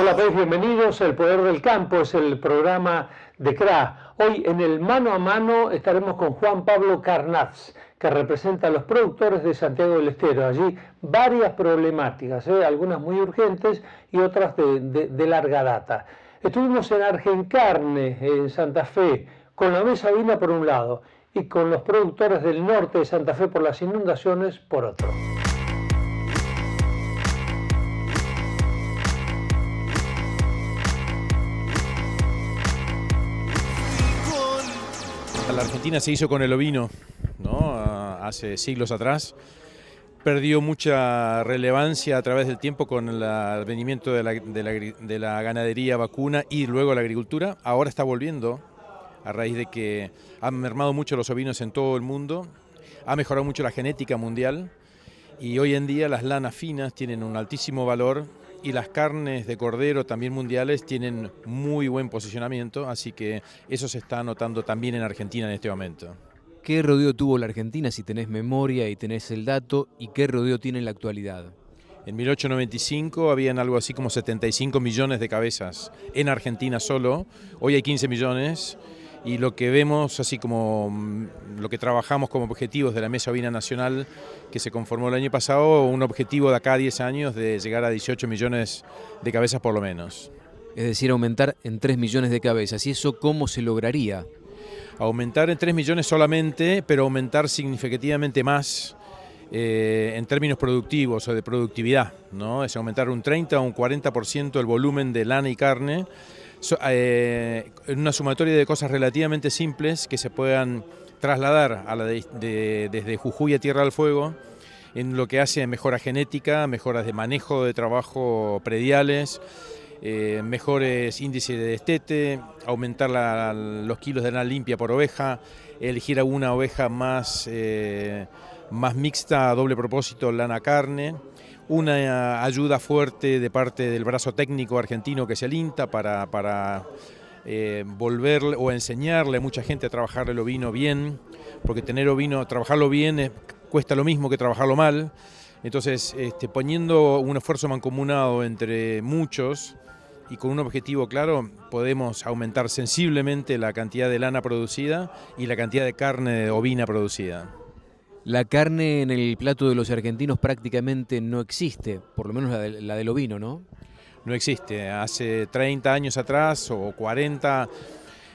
Hola, pues bienvenidos. El Poder del Campo es el programa de CRA. Hoy en el Mano a Mano estaremos con Juan Pablo Carnaz, que representa a los productores de Santiago del Estero. Allí varias problemáticas, algunas muy urgentes y otras de larga data. Estuvimos en Argencarne, en Santa Fe, con la mesa ovina por un lado y con los productores del norte de Santa Fe por las inundaciones por otro. La Argentina se hizo con el ovino, ¿no? Hace siglos atrás. Perdió mucha relevancia a través del tiempo con el advenimiento de la ganadería vacuna y luego la agricultura. Ahora está volviendo a raíz de que han mermado mucho los ovinos en todo el mundo, ha mejorado mucho la genética mundial y hoy en día las lanas finas tienen un altísimo valor y las carnes de cordero también mundiales tienen muy buen posicionamiento, así que eso se está notando también en Argentina en este momento. ¿Qué rodeo tuvo la Argentina, si tenés memoria y tenés el dato, y qué rodeo tiene en la actualidad? En 1895 habían algo así como 75 millones de cabezas en Argentina solo, hoy hay 15 millones. Y lo que vemos, así como lo que trabajamos como objetivos de la Mesa Ovina Nacional, que se conformó el año pasado, un objetivo de acá a 10 años de llegar a 18 millones de cabezas por lo menos. Es decir, aumentar en 3 millones de cabezas. ¿Y eso cómo se lograría? Aumentar en 3 millones solamente, pero aumentar significativamente más en términos productivos o de productividad, ¿no? Es aumentar un 30 o un 40% el volumen de lana y carne, en una sumatoria de cosas relativamente simples que se puedan trasladar a desde Jujuy a Tierra del Fuego, en lo que hace mejora genética, mejoras de manejo de trabajo prediales, mejores índices de destete, aumentar los kilos de lana limpia por oveja, elegir a una oveja más mixta, a doble propósito, lana-carne. Una ayuda fuerte de parte del brazo técnico argentino que es el INTA para volver o enseñarle a mucha gente a trabajar el ovino bien, porque tener ovino, trabajarlo bien cuesta lo mismo que trabajarlo mal. Entonces, poniendo un esfuerzo mancomunado entre muchos y con un objetivo claro, podemos aumentar sensiblemente la cantidad de lana producida y la cantidad de carne ovina producida. La carne en el plato de los argentinos prácticamente no existe, por lo menos la del ovino, ¿no? No existe. Hace 30 años atrás o 40,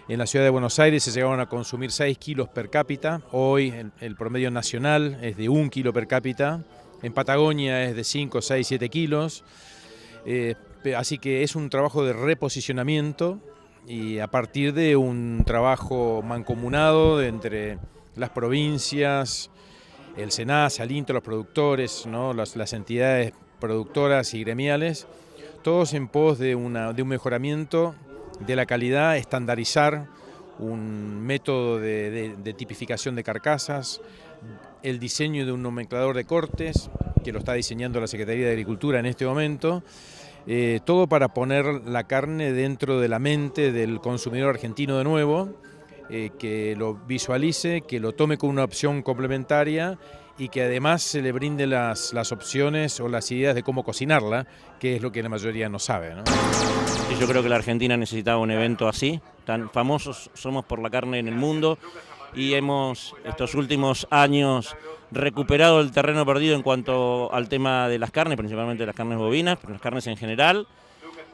en la ciudad de Buenos Aires se llegaban a consumir 6 kilos per cápita. Hoy el promedio nacional es de 1 kilo per cápita. En Patagonia es de 5, 6, 7 kilos. Así que es un trabajo de reposicionamiento y a partir de un trabajo mancomunado entre las provincias, el SENASA, el INTA, los productores, ¿no? las entidades productoras y gremiales, todos en pos de un mejoramiento de la calidad, estandarizar un método de tipificación de carcasas, el diseño de un nomenclador de cortes, que lo está diseñando la Secretaría de Agricultura en este momento, todo para poner la carne dentro de la mente del consumidor argentino de nuevo, que lo visualice, que lo tome como una opción complementaria y que además se le brinde las opciones o las ideas de cómo cocinarla, que es lo que la mayoría no sabe, ¿no? Y yo creo que la Argentina necesitaba un evento así, tan famosos somos por la carne en el mundo y hemos estos últimos años recuperado el terreno perdido en cuanto al tema de las carnes, principalmente las carnes bovinas, pero las carnes en general,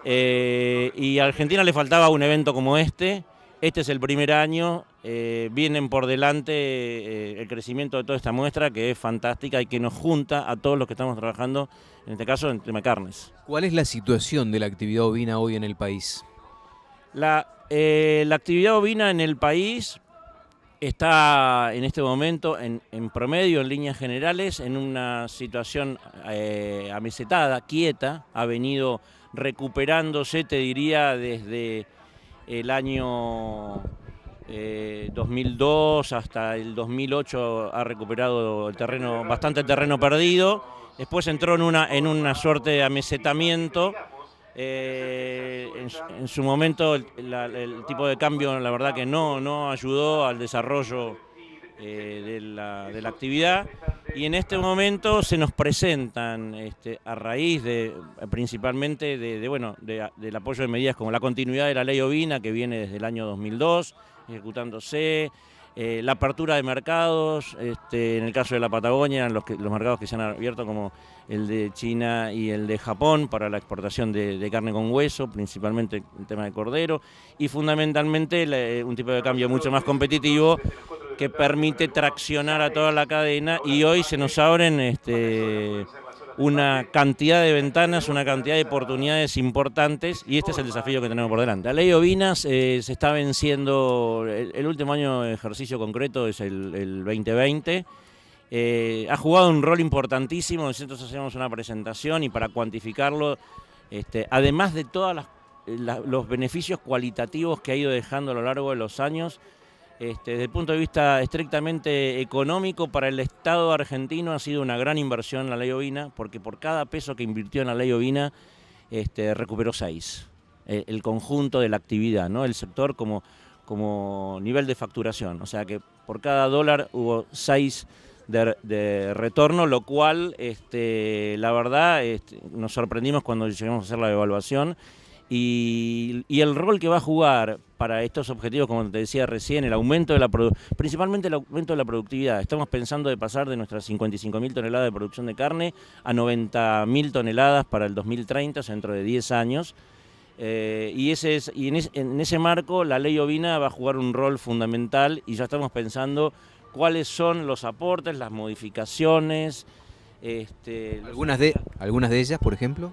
y a Argentina le faltaba un evento como este. Este es el primer año, vienen por delante el crecimiento de toda esta muestra que es fantástica y que nos junta a todos los que estamos trabajando, en este caso en tema de carnes. ¿Cuál es la situación de la actividad ovina hoy en el país? La actividad ovina en el país está en este momento en promedio, en líneas generales, en una situación amesetada, quieta, ha venido recuperándose, te diría, desde el año 2002 hasta el 2008 ha recuperado el terreno, bastante terreno perdido. Después entró en una suerte de amesetamiento. En su momento el tipo de cambio la verdad que no ayudó al desarrollo de la actividad Y en este momento se nos presentan, a raíz principalmente del apoyo de medidas como la continuidad de la ley ovina, que viene desde el año 2002, ejecutándose, la apertura de mercados, en el caso de la Patagonia, los mercados que se han abierto como el de China y el de Japón para la exportación de carne con hueso, principalmente el tema de cordero, y fundamentalmente un tipo de cambio mucho más competitivo que permite traccionar a toda la cadena, y hoy se nos abren una cantidad de ventanas, una cantidad de oportunidades importantes, y este es el desafío que tenemos por delante. La ley ovinas se está venciendo, el último año de ejercicio concreto es el 2020, ha jugado un rol importantísimo. Nosotros hacemos una presentación y para cuantificarlo, además de todos los beneficios cualitativos que ha ido dejando a lo largo de los años, desde el punto de vista estrictamente económico, para el Estado argentino ha sido una gran inversión la ley ovina, porque por cada peso que invirtió en la ley ovina, recuperó 6. El conjunto de la actividad, ¿no? El sector como nivel de facturación. O sea que por cada dólar hubo 6 de retorno, lo cual, la verdad, nos sorprendimos cuando llegamos a hacer la evaluación. Y el rol que va a jugar para estos objetivos, como te decía recién, el aumento principalmente el aumento de la productividad. Estamos pensando de pasar de nuestras 55.000 toneladas de producción de carne a 90.000 toneladas para el 2030, o sea, dentro de 10 años. En ese marco la ley ovina va a jugar un rol fundamental, y ya estamos pensando cuáles son los aportes, las modificaciones. ¿Algunas de ellas, por ejemplo?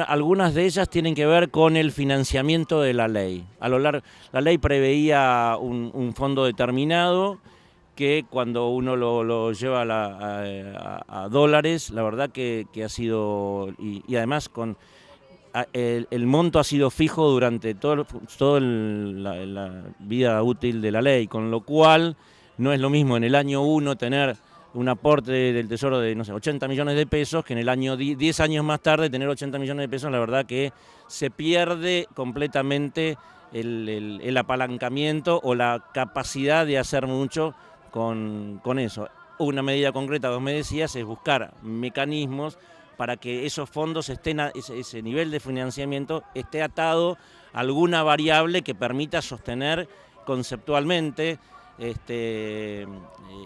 Algunas de ellas tienen que ver con el financiamiento de la ley. La ley preveía un fondo determinado que cuando uno lo lleva a dólares, la verdad que ha sido, y además el monto ha sido fijo durante toda la vida útil de la ley, con lo cual no es lo mismo en el año 1 tener un aporte del Tesoro de, 80 millones de pesos, que en el año 10 años más tarde tener 80 millones de pesos. La verdad que se pierde completamente el apalancamiento o la capacidad de hacer mucho con eso. Una medida concreta, vos me decías, es buscar mecanismos para que esos fondos ese nivel de financiamiento esté atado a alguna variable que permita sostener conceptualmente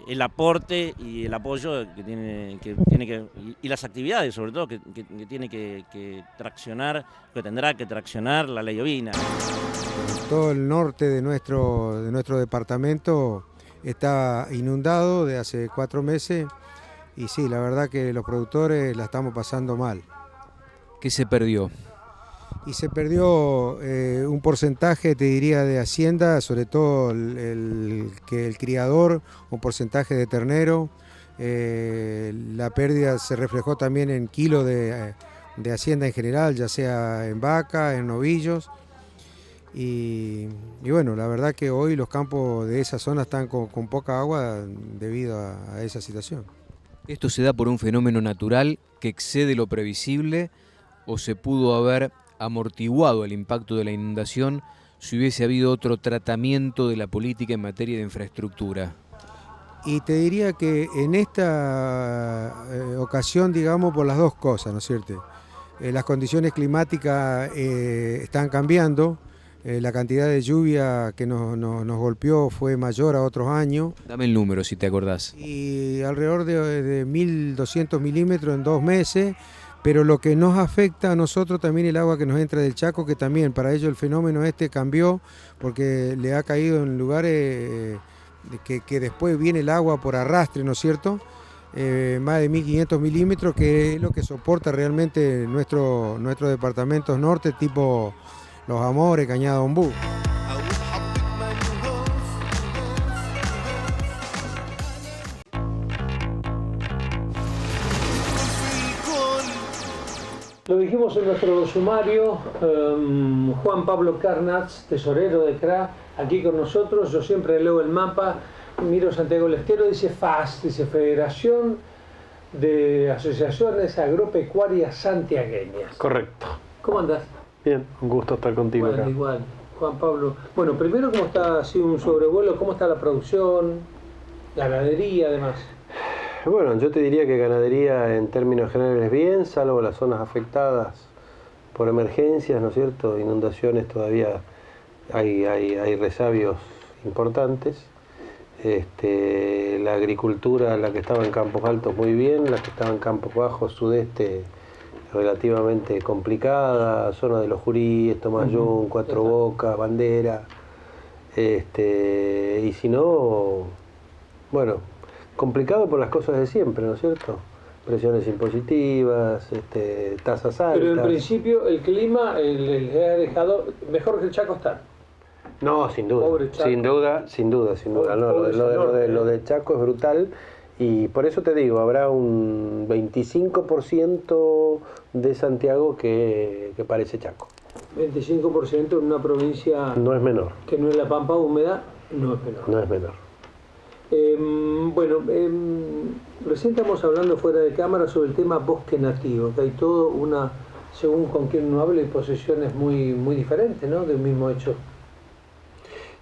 el aporte y el apoyo y las actividades, sobre todo, que tiene que traccionar, que tendrá que traccionar la ley ovina. Todo el norte de nuestro departamento está inundado de hace 4 meses, y sí, la verdad que los productores la estamos pasando mal. ¿Qué se perdió? Y se perdió un porcentaje, te diría, de hacienda, sobre todo el criador, un porcentaje de ternero. La pérdida se reflejó también en kilos de hacienda en general, ya sea en vaca, en novillos. Y bueno, la verdad que hoy los campos de esa zona están con poca agua debido a esa situación. ¿Esto se da por un fenómeno natural que excede lo previsible, o se pudo haber amortiguado el impacto de la inundación si hubiese habido otro tratamiento de la política en materia de infraestructura? Y te diría que en esta ocasión, digamos, por las dos cosas, ¿no es cierto? Las condiciones climáticas están cambiando, la cantidad de lluvia que nos golpeó fue mayor a otros años. Dame el número si te acordás. Y alrededor de 1.200 milímetros en 2 meses. Pero lo que nos afecta a nosotros también el agua que nos entra del Chaco, que también para ellos el fenómeno cambió, porque le ha caído en lugares que después viene el agua por arrastre, ¿no es cierto? Más de 1.500 milímetros, que es lo que soporta realmente nuestros departamentos norte, tipo Los Amores, Cañada Ombú. Lo dijimos en nuestro sumario, Juan Pablo Carnaz, tesorero de CRA, aquí con nosotros. Yo siempre leo el mapa, miro Santiago del Estero, dice FAS, dice Federación de Asociaciones Agropecuarias Santiagueñas. Correcto. ¿Cómo andás? Bien, un gusto estar contigo acá. Igual, Juan Pablo. Bueno, primero, ¿cómo está así un sobrevuelo? ¿Cómo está la producción? Ganadería, además. Bueno, yo te diría que ganadería en términos generales bien, salvo las zonas afectadas por emergencias, ¿no es cierto? Inundaciones todavía hay resabios importantes. La agricultura, la que estaba en Campos Altos muy bien, la que estaba en Campos Bajos, sudeste, relativamente complicada, zona de los Juríes, Tomayún, Cuatro Bocas, Bandera, y si no, bueno, complicado por las cosas de siempre, ¿no es cierto? Presiones impositivas, tasas altas. Pero en principio el clima les ha dejado mejor que el Chaco está. No, sin duda, sin duda. No, lo de Chaco es brutal y por eso te digo, habrá un 25% de Santiago que parece Chaco. 25% en una provincia no es menor, que no es la Pampa húmeda, no es menor. No es menor. Recién estamos hablando fuera de cámara sobre el tema bosque nativo, que hay todo según con quien uno hable, posiciones muy diferentes, ¿no? De un mismo hecho.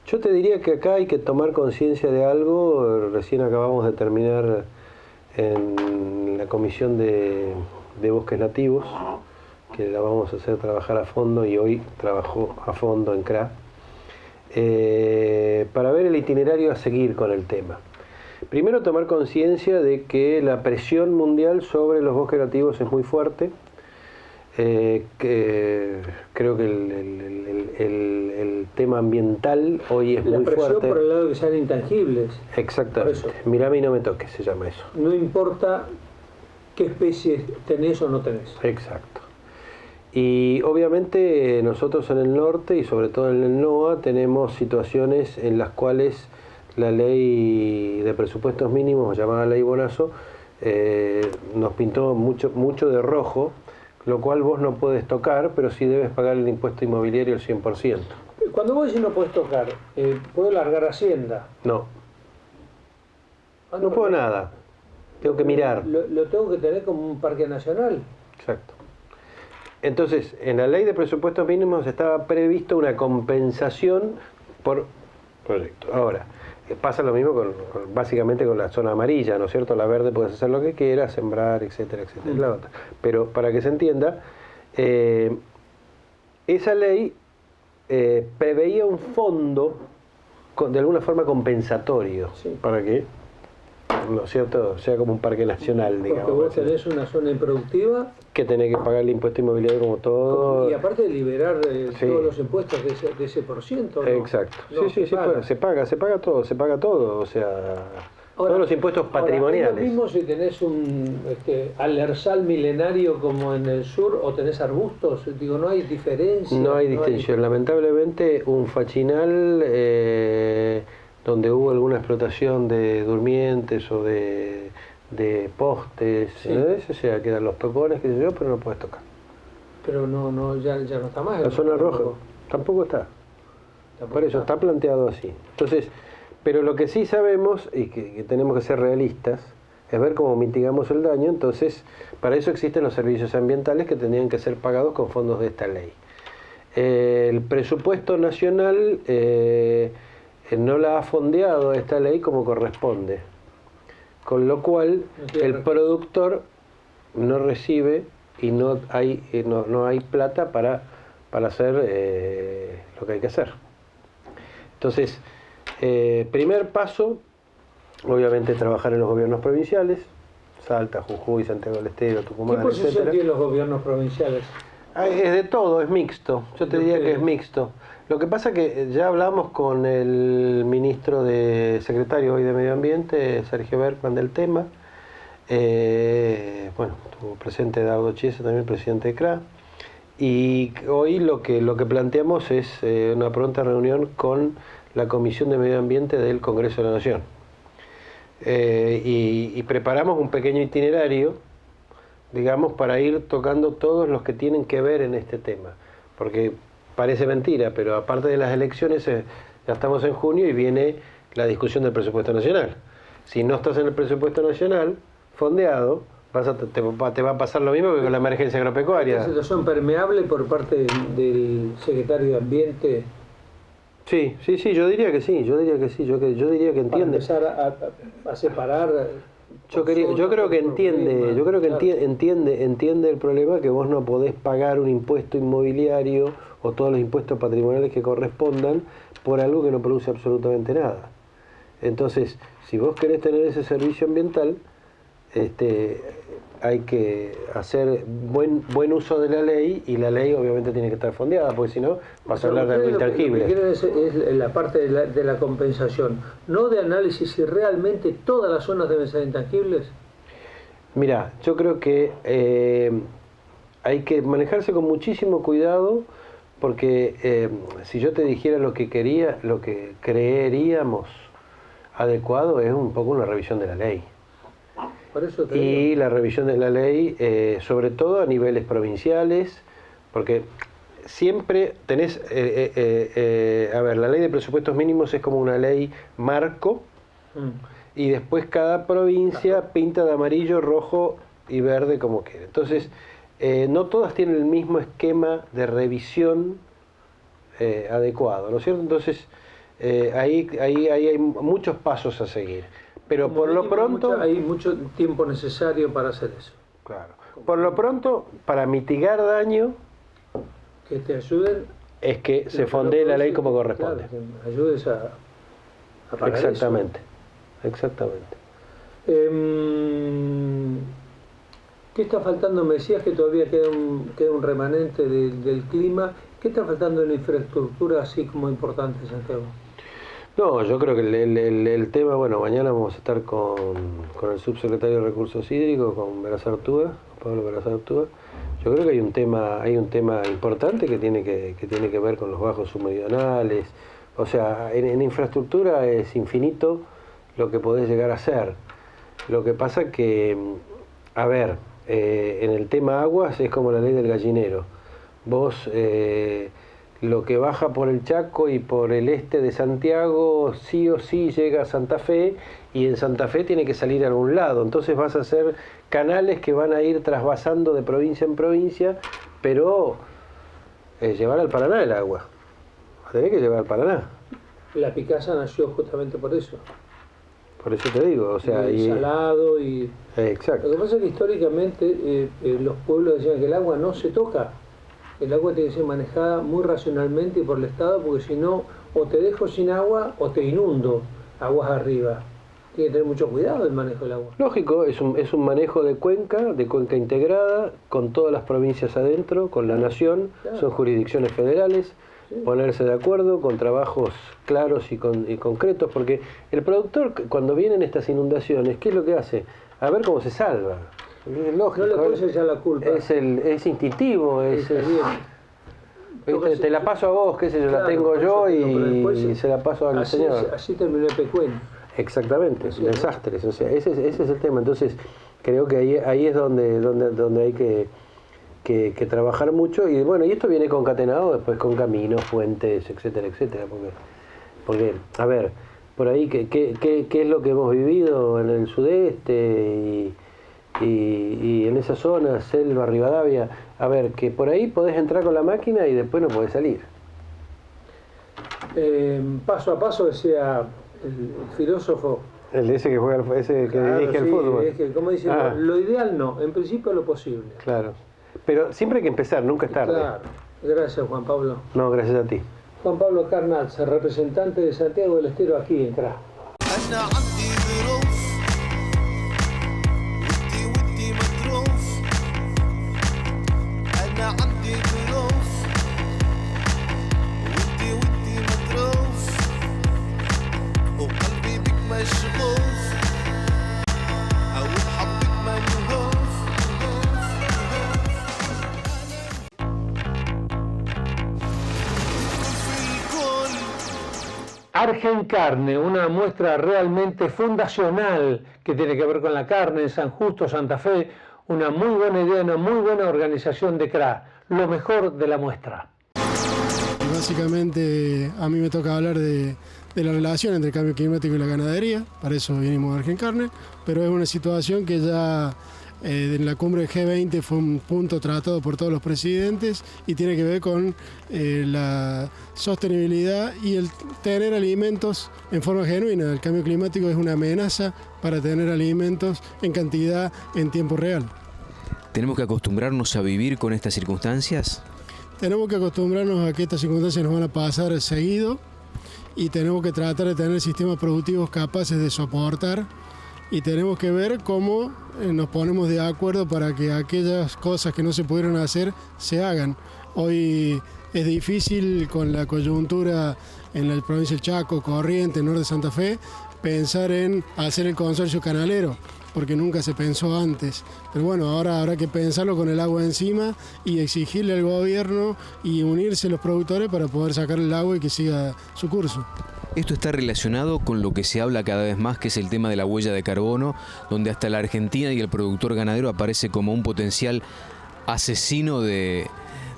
Yo te diría que acá hay que tomar conciencia de algo. Recién acabamos de terminar en la comisión de bosques nativos, que la vamos a hacer trabajar a fondo y hoy trabajó a fondo en CRA, para ver el itinerario a seguir con el tema. Primero, tomar conciencia de que la presión mundial sobre los bosques nativos es muy fuerte. Creo que el tema ambiental hoy es muy fuerte. La presión por el lado de que sean intangibles. Exactamente. Mirá, a mí no me toques, se llama eso. No importa qué especies tenés o no tenés. Exacto. Y obviamente nosotros en el norte y sobre todo en el NOA tenemos situaciones en las cuales la ley de presupuestos mínimos, llamada ley Bonazo, nos pintó mucho de rojo, lo cual vos no puedes tocar, pero sí debes pagar el impuesto inmobiliario al 100%. Cuando vos decís no puedes tocar, ¿puedo largar Hacienda? No. No puedo nada. Tengo que mirar. Lo tengo que tener como un parque nacional. Exacto. Entonces, en la ley de presupuestos mínimos estaba previsto una compensación por proyecto. Ahora, pasa lo mismo básicamente con la zona amarilla, ¿no es cierto? La verde puedes hacer lo que quieras, sembrar, etcétera, etcétera. La otra. Pero para que se entienda, esa ley preveía un fondo de alguna forma compensatorio, sí, para que, ¿no es cierto?, sea como un parque nacional, digamos. Porque vos tenés una zona improductiva que tenés que pagar el impuesto inmobiliario como todo. Y aparte de liberar sí, todos los impuestos de ese por ciento, ¿no? Exacto. No, sí, se paga todo, o sea, ahora, todos los impuestos patrimoniales. Ahora, ¿es lo mismo si tenés un alerzal milenario como en el sur o tenés arbustos? Digo, no hay diferencia. No hay distinción. Lamentablemente, un fachinal donde hubo alguna explotación de durmientes o de postes, sí, o sea, quedan los tocones, qué sé yo, pero no puedes tocar. Pero ya no está más. La zona roja tampoco está. Por eso está planteado así. Entonces, pero lo que sí sabemos, y que tenemos que ser realistas, es ver cómo mitigamos el daño. Entonces, para eso existen los servicios ambientales que tendrían que ser pagados con fondos de esta ley. El presupuesto nacional no la ha fondeado esta ley como corresponde. Con lo cual, el productor no recibe y no hay plata para hacer lo que hay que hacer. Entonces, primer paso, obviamente trabajar en los gobiernos provinciales, Salta, Jujuy, Santiago del Estero, Tucumán, ¿qué posición tienen los gobiernos provinciales? Es de todo, es mixto. Yo te diría que es mixto. Lo que pasa que ya hablamos con el ministro secretario hoy de Medio Ambiente, Sergio Bergman, del tema. Bueno, estuvo presente Dardo Chiesa, también presidente de CRA. Y hoy lo que planteamos es una pronta reunión con la Comisión de Medio Ambiente del Congreso de la Nación. Y preparamos un pequeño itinerario, digamos, para ir tocando todos los que tienen que ver en este tema. Porque parece mentira, pero aparte de las elecciones, ya estamos en junio y viene la discusión del presupuesto nacional. Si no estás en el presupuesto nacional, fondeado, te va a pasar lo mismo que con la emergencia agropecuaria. ¿Esta situación permeable por parte del secretario de Ambiente Sí, yo diría que sí, yo diría que entiende. Para empezar a separar. Yo creo que entiende el problema, que vos no podés pagar un impuesto inmobiliario o todos los impuestos patrimoniales que correspondan por algo que no produce absolutamente nada. Entonces, si vos querés tener ese servicio ambiental, hay que hacer buen uso de la ley, y la ley obviamente tiene que estar fondeada, porque si no vas a hablar de algo intangible. Lo que quieren es la parte de la compensación, no de análisis si realmente todas las zonas deben ser intangibles. Mira, yo creo que hay que manejarse con muchísimo cuidado, porque si yo te dijera lo que creeríamos adecuado, es un poco una revisión de la ley. Por eso y la revisión de la ley, sobre todo a niveles provinciales, porque siempre tenés, la ley de presupuestos mínimos es como una ley marco, y después cada provincia pinta de amarillo, rojo y verde como quiere. Entonces, no todas tienen el mismo esquema de revisión adecuado, ¿no es cierto? Entonces, ahí hay muchos pasos a seguir. Pero por lo pronto... Hay mucho tiempo necesario para hacer eso. Claro. Por lo pronto, para mitigar daño... Que te ayuden... Es que se fondee la ley como corresponde. Claro, que ayudes a pagar exactamente, eso. Exactamente. ¿Qué está faltando? Me decías que todavía queda un remanente del clima. ¿Qué está faltando en la infraestructura así como importante, Santiago? No, yo creo que el tema, bueno, mañana vamos a estar con el subsecretario de Recursos Hídricos, con Pablo Verazartúa. Yo creo que hay un tema importante que tiene que ver con los bajos submeridionales. O sea, en infraestructura es infinito lo que podés llegar a hacer. Lo que pasa que, en el tema aguas es como la ley del gallinero. Vos... lo que baja por el Chaco y por el este de Santiago sí o sí llega a Santa Fe, y en Santa Fe tiene que salir a algún lado. Entonces vas a hacer canales que van a ir trasvasando de provincia en provincia, pero llevar al Paraná el agua. Tenés que llevar al Paraná. La Picasa nació justamente por eso. Por eso te digo, o sea... salado y... Exacto. Lo que pasa es que históricamente los pueblos decían que el agua no se toca. El agua tiene que ser manejada muy racionalmente y por el Estado, porque si no, o te dejo sin agua o te inundo aguas arriba. Tiene que tener mucho cuidado el manejo del agua. Lógico, es un manejo de cuenca integrada, con todas las provincias adentro, con la nación, claro. Son jurisdicciones federales, sí. Ponerse de acuerdo con trabajos claros y concretos, porque el productor, cuando vienen estas inundaciones, ¿qué es lo que hace? A ver cómo se salva. Es lógico, no le puedes echar la culpa. Es instintivo, te la paso a vos, qué sé yo, claro, la tengo yo y se la paso al señor. Así terminó el Pecuén. Exactamente, desastres, o sea, ese es el tema. Entonces, creo que ahí es donde hay que trabajar mucho, y bueno, y esto viene concatenado después con caminos, puentes, etcétera, porque a ver, por ahí, ¿qué es lo que hemos vivido en el sudeste y en esa zona, Selva, Rivadavia? A ver, que por ahí podés entrar con la máquina y después no podés salir. Paso a paso, decía el filósofo. Ese que dirige el fútbol. Es que, como dice, lo ideal no, en principio lo posible. Claro. Pero siempre hay que empezar, nunca es tarde. Claro. Gracias, Juan Pablo. No, gracias a ti. Juan Pablo Carnatz, representante de Santiago del Estero aquí en CRA. Argencarne, una muestra realmente fundacional que tiene que ver con la carne en San Justo, Santa Fe. Una muy buena idea, una muy buena organización de CRA. Lo mejor de la muestra. Básicamente a mí me toca hablar de la relación entre el cambio climático y la ganadería. Para eso vinimos a Argencarne, pero es una situación que ya en la cumbre G20 fue un punto tratado por todos los presidentes y tiene que ver con la sostenibilidad y el tener alimentos en forma genuina. El cambio climático es una amenaza para tener alimentos en cantidad en tiempo real. ¿Tenemos que acostumbrarnos a vivir con estas circunstancias? Tenemos que acostumbrarnos a que estas circunstancias nos van a pasar seguido y tenemos que tratar de tener sistemas productivos capaces de soportar. Y tenemos que ver cómo nos ponemos de acuerdo para que aquellas cosas que no se pudieron hacer se hagan. Hoy es difícil con la coyuntura en la provincia del Chaco, Corrientes, norte de Santa Fe, pensar en hacer el consorcio canalero, porque nunca se pensó antes. Pero bueno, ahora habrá que pensarlo con el agua encima y exigirle al gobierno y unirse los productores para poder sacar el agua y que siga su curso. Esto está relacionado con lo que se habla cada vez más, que es el tema de la huella de carbono, donde hasta la Argentina y el productor ganadero aparece como un potencial asesino de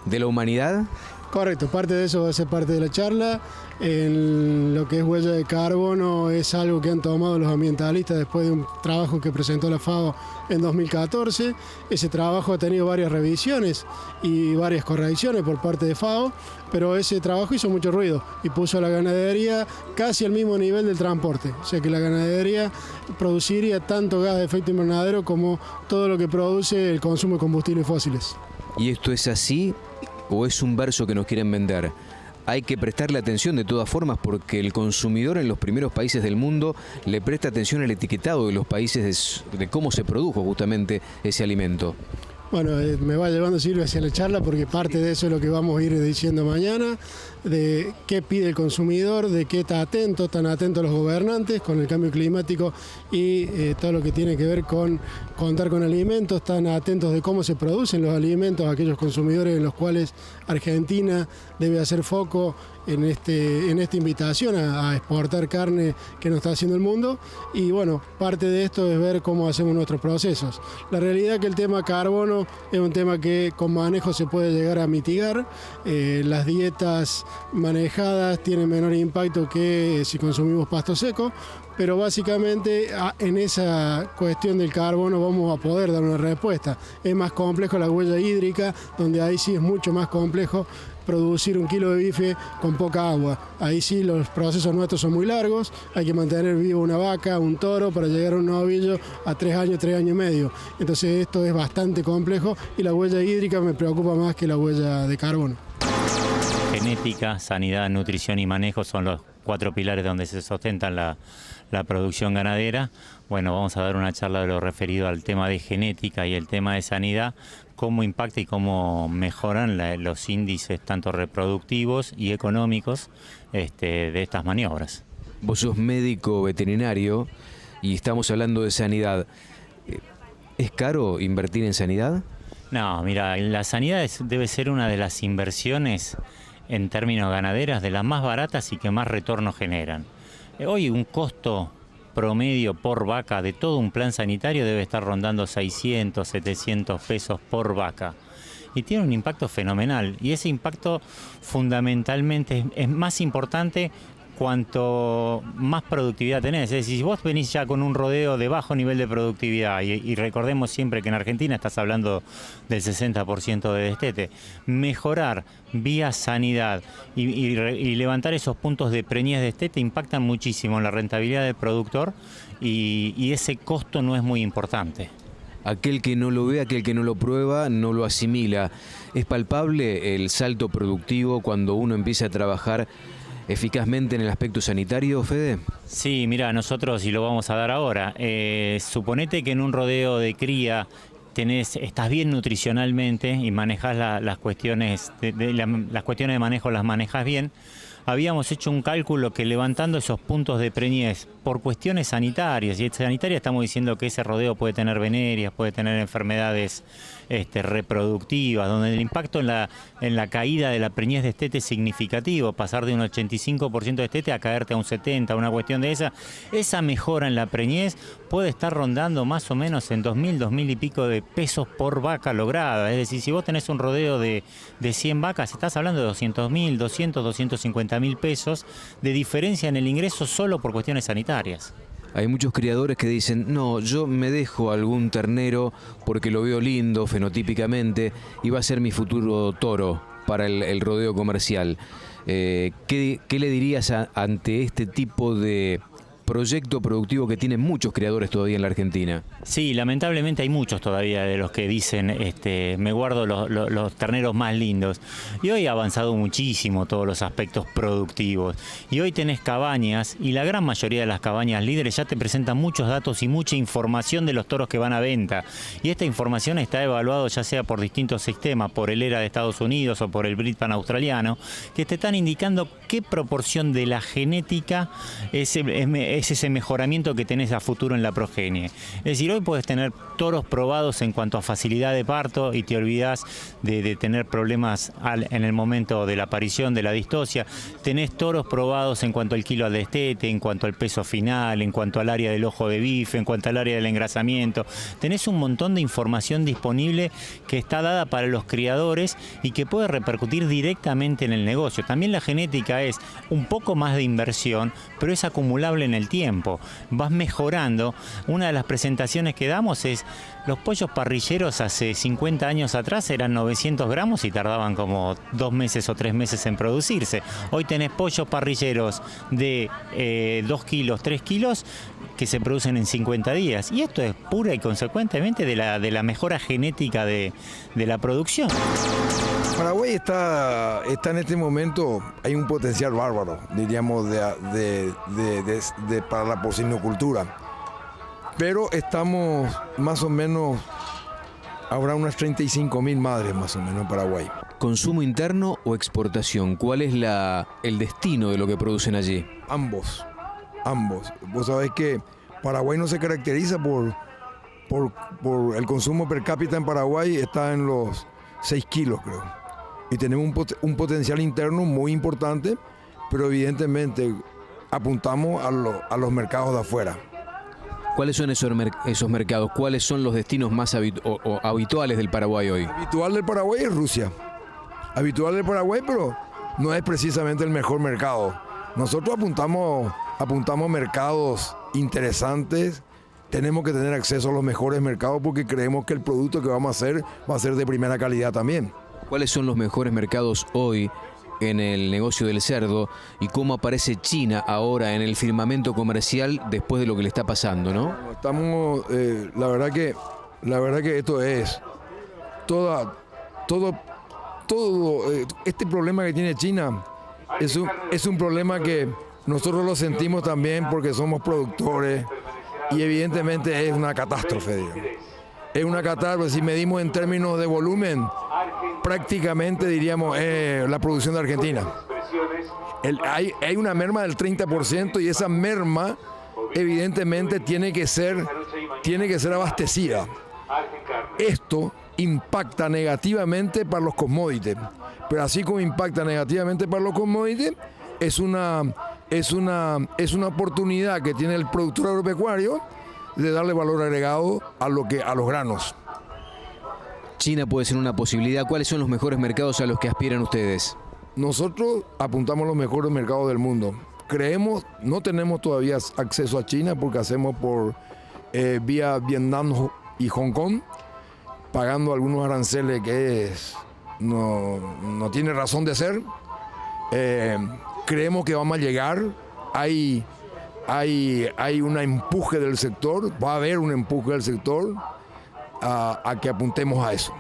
la humanidad. Correcto, parte de eso va a ser parte de la charla. En lo que es huella de carbono es algo que han tomado los ambientalistas después de un trabajo que presentó la FAO en 2014. Ese trabajo ha tenido varias revisiones y varias correcciones por parte de FAO, pero ese trabajo hizo mucho ruido y puso a la ganadería casi al mismo nivel del transporte. O sea que la ganadería produciría tanto gas de efecto invernadero como todo lo que produce el consumo de combustibles fósiles. ¿Y esto es así o es un verso que nos quieren vender? Hay que prestarle atención de todas formas porque el consumidor en los primeros países del mundo le presta atención al etiquetado de los países de cómo se produjo justamente ese alimento. Bueno, me va llevando Silvia hacia la charla porque parte de eso es lo que vamos a ir diciendo mañana, de qué pide el consumidor, de qué están atentos los gobernantes con el cambio climático y todo lo que tiene que ver con contar con alimentos, están atentos de cómo se producen los alimentos, aquellos consumidores en los cuales Argentina debe hacer foco en esta invitación a exportar carne que nos está haciendo el mundo. Y bueno, parte de esto es ver cómo hacemos nuestros procesos. La realidad es que el tema carbono es un tema que con manejo se puede llegar a mitigar. Las dietas manejadas tienen menor impacto que si consumimos pasto seco, pero básicamente en esa cuestión del carbono vamos a poder dar una respuesta. Es más complejo la huella hídrica, donde ahí sí es mucho más complejo producir 1 kilo de bife con poca agua. Ahí sí los procesos nuestros son muy largos, hay que mantener vivo una vaca, un toro para llegar a un novillo a 3 años, 3 años y medio. Entonces esto es bastante complejo y la huella hídrica me preocupa más que la huella de carbono. Genética, sanidad, nutrición y manejo son los 4 pilares donde se sustentan la producción ganadera. Bueno, vamos a dar una charla de lo referido al tema de genética y el tema de sanidad, cómo impacta y cómo mejoran los índices tanto reproductivos y económicos de estas maniobras. Vos sos médico veterinario y estamos hablando de sanidad. ¿Es caro invertir en sanidad? No, mira, la sanidad debe ser una de las inversiones en términos ganaderas de las más baratas y que más retorno generan. Hoy un costo promedio por vaca de todo un plan sanitario debe estar rondando 600, 700 pesos por vaca. Y tiene un impacto fenomenal. Y ese impacto fundamentalmente es más importante cuanto más productividad tenés. Es decir, si vos venís ya con un rodeo de bajo nivel de productividad, y recordemos siempre que en Argentina estás hablando del 60% de destete, mejorar vía sanidad y levantar esos puntos de preñez de destete impactan muchísimo en la rentabilidad del productor y ese costo no es muy importante. Aquel que no lo ve, aquel que no lo prueba, no lo asimila. ¿Es palpable el salto productivo cuando uno empieza a trabajar eficazmente en el aspecto sanitario, Fede? Sí, mira, nosotros, y lo vamos a dar ahora, suponete que en un rodeo de cría estás bien nutricionalmente y manejás las cuestiones las cuestiones de manejo las manejas bien. Habíamos hecho un cálculo que levantando esos puntos de preñez por cuestiones sanitarias, y sanitarias estamos diciendo que ese rodeo puede tener venerias, puede tener enfermedades reproductivas, donde el impacto en la caída de la preñez de destete es significativo, pasar de un 85% de destete a caerte a un 70%, una cuestión de esa mejora en la preñez puede estar rondando más o menos en 2.000, 2.000 y pico de pesos por vaca lograda. Es decir, si vos tenés un rodeo de 100 vacas, estás hablando de 200.000, 200, 250.000 pesos de diferencia en el ingreso solo por cuestiones sanitarias. Hay muchos criadores que dicen, no, yo me dejo algún ternero porque lo veo lindo fenotípicamente y va a ser mi futuro toro para el rodeo comercial. ¿Qué le dirías ante este tipo de proyecto productivo que tienen muchos criadores todavía en la Argentina? Sí, lamentablemente hay muchos todavía de los que dicen me guardo los terneros más lindos. Y hoy ha avanzado muchísimo todos los aspectos productivos. Y hoy tenés cabañas, y la gran mayoría de las cabañas líderes ya te presentan muchos datos y mucha información de los toros que van a venta. Y esta información está evaluada ya sea por distintos sistemas, por el ERA de Estados Unidos o por el Britpan australiano, que te están indicando qué proporción de la genética es ese mejoramiento que tenés a futuro en la progenie. Es decir, hoy puedes tener toros probados en cuanto a facilidad de parto y te olvidás de tener problemas en el momento de la aparición de la distosia. Tenés toros probados en cuanto al kilo al destete, en cuanto al peso final, en cuanto al área del ojo de bife, en cuanto al área del engrasamiento. Tenés un montón de información disponible que está dada para los criadores y que puede repercutir directamente en el negocio. También la genética es un poco más de inversión, pero es acumulable en el tiempo. Vas mejorando. Una de las presentaciones que damos es los pollos parrilleros hace 50 años atrás eran 900 gramos y tardaban como 2 meses o 3 meses en producirse. Hoy tenés pollos parrilleros de 2 kilos, 3 kilos que se producen en 50 días. Y esto es pura y consecuentemente de la mejora genética de la producción. Paraguay está en este momento, hay un potencial bárbaro, diríamos, para la porcinocultura. Pero estamos más o menos, habrá unas 35.000 madres más o menos en Paraguay. ¿Consumo interno o exportación? ¿Cuál es el destino de lo que producen allí? Ambos. Vos sabés que Paraguay no se caracteriza por el consumo per cápita en Paraguay, está en los 6 kilos creo. Y tenemos un potencial interno muy importante, pero evidentemente apuntamos a los mercados de afuera. ¿Cuáles son esos mercados? ¿Cuáles son los destinos más habituales del Paraguay hoy? Habitual del Paraguay es Rusia. Habitual del Paraguay, pero no es precisamente el mejor mercado. Nosotros apuntamos mercados interesantes. Tenemos que tener acceso a los mejores mercados porque creemos que el producto que vamos a hacer va a ser de primera calidad también. ¿Cuáles son los mejores mercados hoy en el negocio del cerdo y cómo aparece China ahora en el firmamento comercial después de lo que le está pasando, ¿no? Estamos, la verdad que esto es todo este problema que tiene China es un problema que nosotros lo sentimos también porque somos productores y evidentemente es una catástrofe, digamos. Es una catástrofe, si medimos en términos de volumen, prácticamente diríamos la producción de Argentina. Hay una merma del 30% y esa merma evidentemente tiene que ser abastecida. Esto impacta negativamente para los commodities, pero así como impacta negativamente para los commodities, es una oportunidad que tiene el productor agropecuario de darle valor agregado a los granos. China puede ser una posibilidad. ¿Cuáles son los mejores mercados a los que aspiran ustedes? Nosotros apuntamos a los mejores mercados del mundo. Creemos, no tenemos todavía acceso a China porque hacemos por vía Vietnam y Hong Kong, pagando algunos aranceles que no tiene razón de ser. Creemos que vamos a llegar. Hay un empuje del sector, va a haber un empuje del sector a que apuntemos a eso.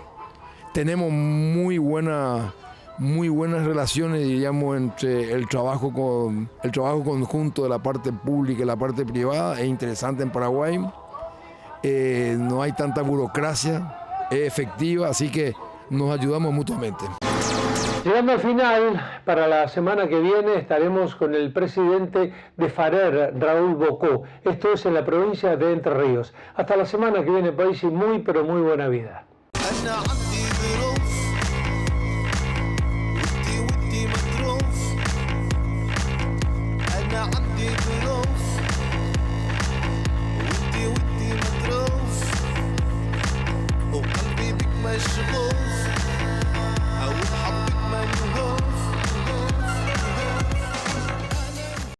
Tenemos muy buenas relaciones, diríamos, entre el trabajo conjunto de la parte pública y la parte privada. Es interesante en Paraguay. No hay tanta burocracia, es efectiva, así que nos ayudamos mutuamente. Llegando al final, para la semana que viene estaremos con el presidente de FARER, Raúl Bocó. Esto es en la provincia de Entre Ríos. Hasta la semana que viene, país, y muy, pero muy buena vida. عندي ظروف